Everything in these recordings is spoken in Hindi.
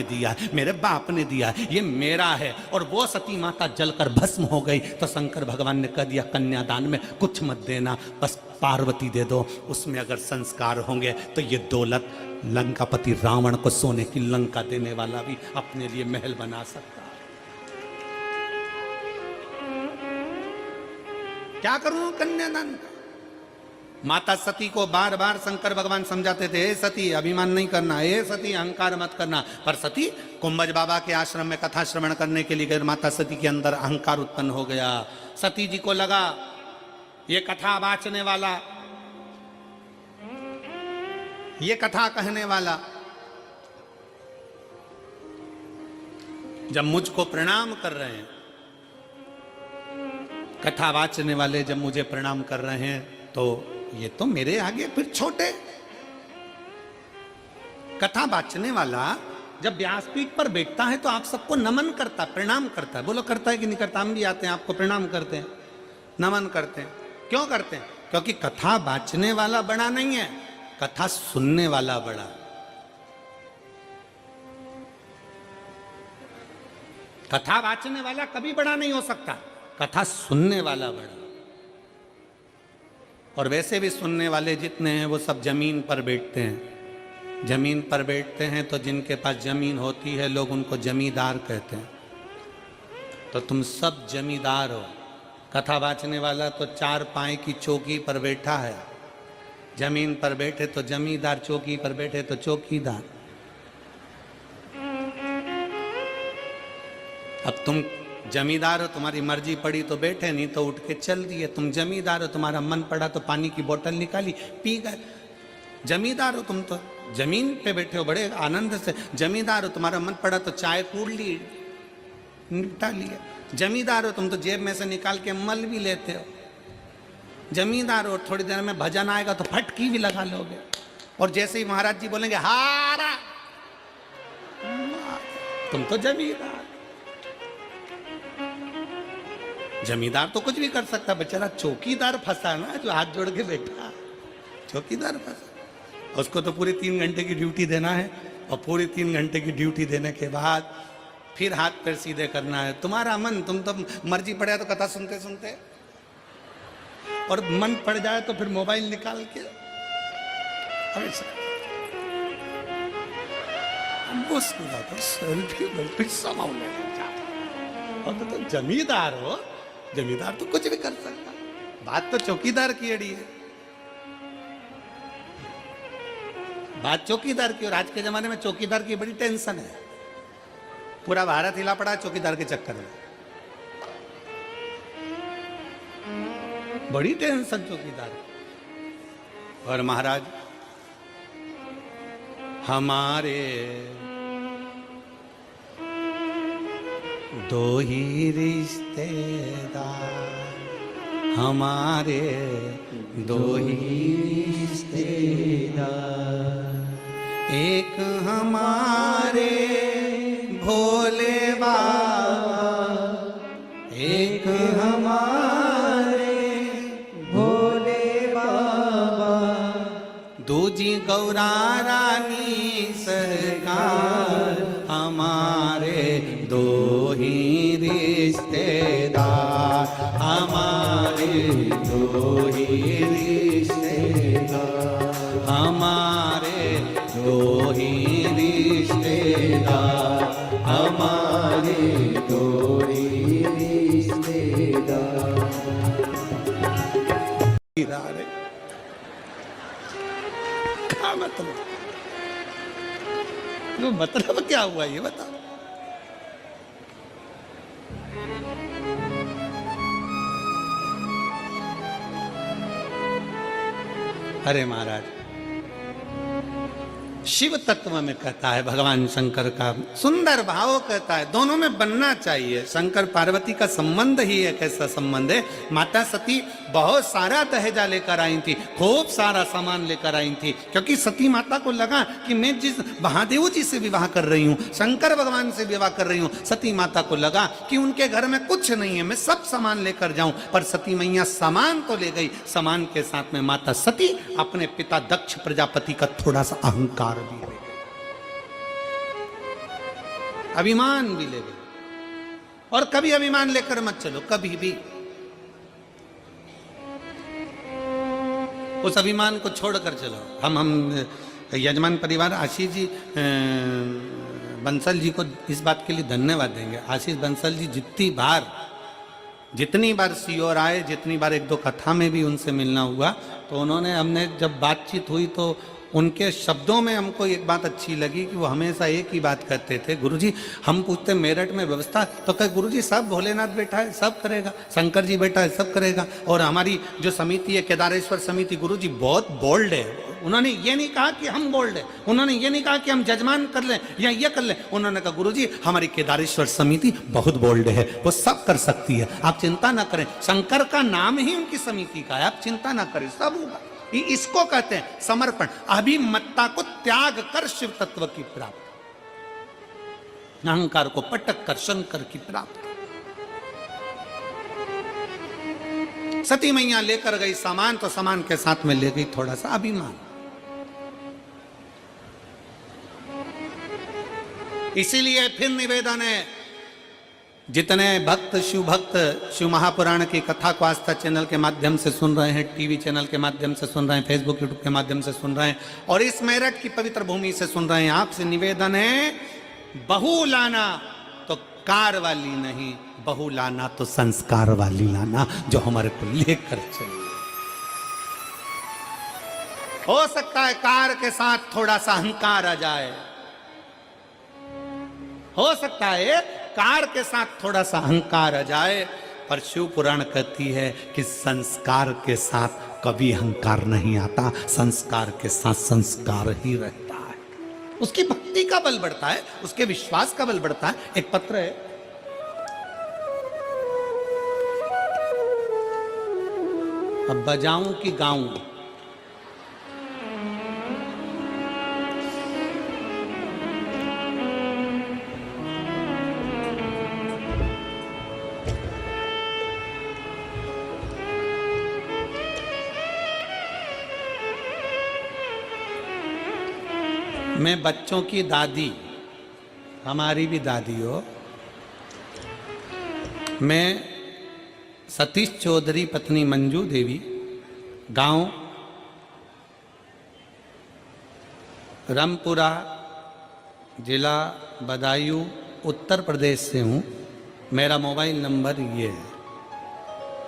दिया, मेरे बाप ने दिया, ये मेरा है। और वो सती माता जलकर भस्म हो गई तो शंकर भगवान ने कह दिया कन्यादान में कुछ मत देना, बस पार्वती दे दो, उसमें अगर संस्कार होंगे तो ये दौलत लंकापति रावण को सोने की लंका देने वाला भी अपने लिए महल बना सकता। क्या करूं कन्यादान? माता सती को बार बार शंकर भगवान समझाते थे, हे सती अभिमान नहीं करना, हे सती अहंकार मत करना। पर सती कुंभज बाबा के आश्रम में कथा श्रवण करने के लिए गए, माता सती के अंदर अहंकार उत्पन्न हो गया। सती जी को लगा ये कथा वाचने वाला, ये कथा कहने वाला जब मुझको प्रणाम कर रहे हैं, कथा वाचने वाले जब मुझे प्रणाम कर रहे हैं, तो ये तो मेरे आगे फिर छोटे। कथा वाचने वाला जब व्यासपीठ पर बैठता है तो आप सबको नमन करता, प्रणाम करता है। बोलो करता है कि नहीं करता? हम भी आते हैं, आपको प्रणाम करते हैं, नमन करते हैं। क्यों करते हैं? क्योंकि कथा वाचने वाला बड़ा नहीं है, कथा सुनने वाला बड़ा। कथा वाचने वाला कभी बड़ा नहीं हो सकता, कथा सुनने वाला बड़ा। और वैसे भी सुनने वाले जितने हैं वो सब जमीन पर बैठते हैं। जमीन पर बैठते हैं तो जिनके पास जमीन होती है लोग उनको जमींदार कहते हैं। तो तुम सब जमींदार हो। कथा वाचने वाला तो चार पाए की चौकी पर बैठा है, जमीन पर बैठे तो जमींदार, चौकी पर बैठे तो चौकीदार। अब तुम जमींदार हो, तुम्हारी मर्जी पड़ी तो बैठे, नहीं तो उठ के चल दिए। तुम जमींदार हो, तुम्हारा मन पड़ा तो पानी की बोतल निकाली पी गए। जमींदार हो तुम, तो जमीन पे बैठे हो बड़े आनंद से। जमींदार हो, तुम्हारा मन पड़ा तो चाय कूड़ ली, निपटा लिया। जमींदार हो तुम, तो जेब में से निकाल के मल भी लेते हो। जमींदार हो, थोड़ी देर में भजन आएगा तो फटकी भी लगा लोगे। और जैसे ही महाराज जी बोलेंगे हारा, तुम तो जमींदार। जमींदार तो कुछ भी कर सकता, बेचारा चौकीदार फंसा ना, जो हाथ जोड़ के बैठा, चौकीदार फंसा। उसको तो पूरी 3 घंटे की ड्यूटी देना है, और पूरी 3 घंटे की ड्यूटी देने के बाद फिर हाथ पैर सीधे करना है। तुम्हारा मन, तुम तो मर्जी पड़े तो कथा सुनते सुनते, और मन पड़ जाए तो फिर मोबाइल निकाल के सेल्फी समाओ लेना। और तो तुम जमींदार हो, जमींदार तो कुछ भी कर सकता। बात तो चौकीदार की अड़ी है, बात चौकीदार की। और आज के जमाने में चौकीदार की बड़ी टेंशन है। पूरा भारत हिला पड़ा है चौकीदार के चक्कर में, बड़ी टेंशन चौकीदार। और महाराज हमारे दो ही रिश्तेदार, हमारे दो ही रिश्तेदार, एक हमारे भोले बाबा, एक हमारे भोले बाबा, दूजी गौरा रानी सरकार, हमारे दो ही रिश्तेदार, हमारे दो ही रिश्तेदार, हमारे दो ही रिश्तेदार, हमारे दो ही रिश्तेदार। क्या मतलब क्या हुआ ये बताओ। अरे महाराज, शिव तत्व में कहता है भगवान शंकर का सुंदर भाव कहता है, दोनों में बनना चाहिए। शंकर पार्वती का संबंध ही एक ऐसा संबंध है। माता सती बहुत सारा दहेजा लेकर आई थी, खूब सारा सामान लेकर आई थी, क्योंकि सती माता को लगा कि मैं जिस महादेव जी से विवाह कर रही हूँ, शंकर भगवान से विवाह कर रही हूँ, सती माता को लगा कि उनके घर में कुछ नहीं है, मैं सब सामान लेकर जाऊं। पर सती मैया सामान तो ले गई, सामान के साथ में माता सती अपने पिता दक्ष प्रजापति का थोड़ा सा अहंकार भी ले गई। अभिमान भी ले गए। और कभी अभिमान लेकर मत चलो, कभी भी उस अभिमान को छोड़कर चलो। हम यजमान परिवार आशीष जी बंसल जी को इस बात के लिए धन्यवाद देंगे। आशीष बंसल जी जितनी बार सीओर आए, जितनी बार एक दो कथा में भी उनसे मिलना हुआ, तो उन्होंने, हमने जब बातचीत हुई तो उनके शब्दों में हमको एक बात अच्छी लगी कि वो हमेशा एक ही बात कहते थे, गुरुजी हम पूछते मेरठ में व्यवस्था, तो कहे गुरुजी सब भोलेनाथ बैठा है सब करेगा, शंकर जी बैठा है सब करेगा, और हमारी जो समिति है केदारेश्वर समिति, गुरुजी बहुत बोल्ड है। उन्होंने ये नहीं कहा कि हम बोल्ड है, उन्होंने ये नहीं कहा कि हम जजमान कर लें या ये कर लें, उन्होंने कहा गुरुजी हमारी केदारेश्वर समिति बहुत बोल्ड है, वो सब कर सकती है, आप चिंता ना करें। शंकर का नाम ही उनकी समिति का है, आप चिंता ना करें, सब होगा। इसको कहते हैं समर्पण, अभिमत्ता को त्याग कर शिव तत्व की प्राप्ति, अहंकार को पटक कर शंकर की प्राप्ति। सती मैया लेकर गई सामान, तो सामान के साथ में ले गई थोड़ा सा अभिमान। इसीलिए फिर निवेदन है, जितने भक्त शिव महापुराण की कथा को आस्था चैनल के माध्यम से सुन रहे हैं, टीवी चैनल के माध्यम से सुन रहे हैं, फेसबुक यूट्यूब के माध्यम से सुन रहे हैं, और इस मेरठ की पवित्र भूमि से सुन रहे हैं, आपसे निवेदन है, बहू लाना तो कार वाली नहीं, बहू लाना तो संस्कार वाली लाना, जो हमारे को लेकर चले। हो सकता है कार के साथ थोड़ा सा अहंकार आ जाए, हो सकता है कार के साथ थोड़ा सा अहंकार आ जाए, पर शिव पुराण कहती है कि संस्कार के साथ कभी अहंकार नहीं आता, संस्कार के साथ संस्कार ही रहता है। उसकी भक्ति का बल बढ़ता है, उसके विश्वास का बल बढ़ता है। एक पत्र है, अब बजाऊं कि गाऊं, मैं बच्चों की दादी, हमारी भी दादी हो, मैं सतीश चौधरी पत्नी मंजू देवी, गांव रामपुरा, जिला बदायूं, उत्तर प्रदेश से हूँ। मेरा मोबाइल नंबर ये है।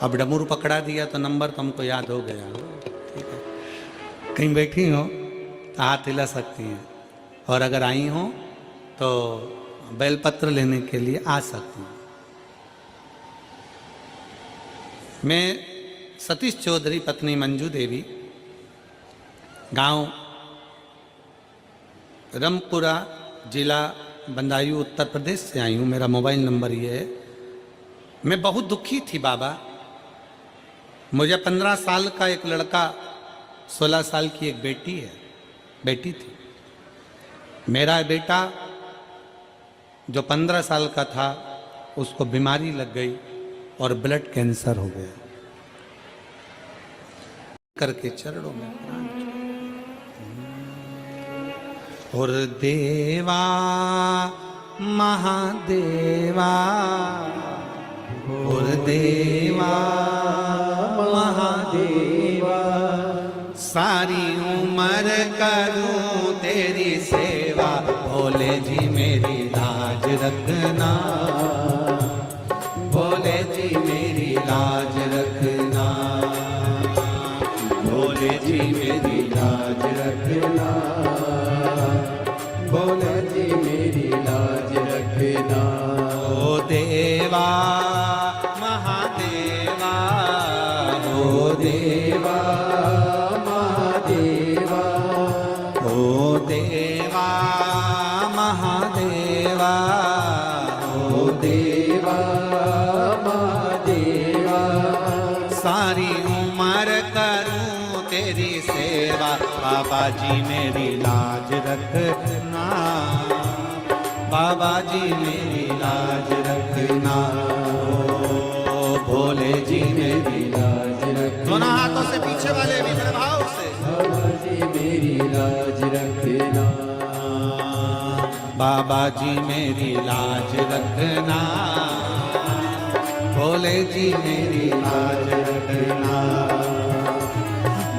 अब डमरू पकड़ा दिया तो नंबर तो हमको याद हो गया, ठीक है। कहीं बैठी हो तो हाथ हिला सकती हैं, और अगर आई हो तो बेलपत्र लेने के लिए आ सकती हैं। मैं सतीश चौधरी पत्नी मंजू देवी, गांव रामपुरा, जिला बदायूं, उत्तर प्रदेश से आई हूँ। मेरा मोबाइल नंबर ये है। मैं बहुत दुखी थी बाबा, मुझे 15 साल का एक लड़का, 16 साल की एक बेटी थी। मेरा बेटा जो 15 साल का था, उसको बीमारी लग गई और ब्लड कैंसर हो गया। करके चरणों में और देवा महादेवा, और देवा महादेवा, सारी उम्र करूं तेरी सेवा, भोले जी मेरी लाज रखना, भोले जी मेरी लाज रखना, भोले जी मेरी लाज रखना, भोले जी मेरी लाज रखना। ओ देवा महादेवा, ओ देवा महादेवा, ओ देवा महादेवा, ओ देवा महादेवा, सारी उम्र करूं तेरी सेवा, बाबा जी मेरी लाज रखना, बाबा जी मेरी लाज रखना, ओ भोले जी मेरी लाज रखना। दोनों हाथों से पीछे वाले विनम्र भाव से, बाबा जी मेरी लाज रखना, बाबा जी मेरी लाज रखना, भोले जी मेरी लाज रखना,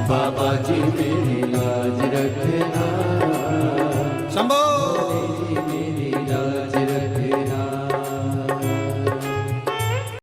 बाबा जी मेरी लाज रखना।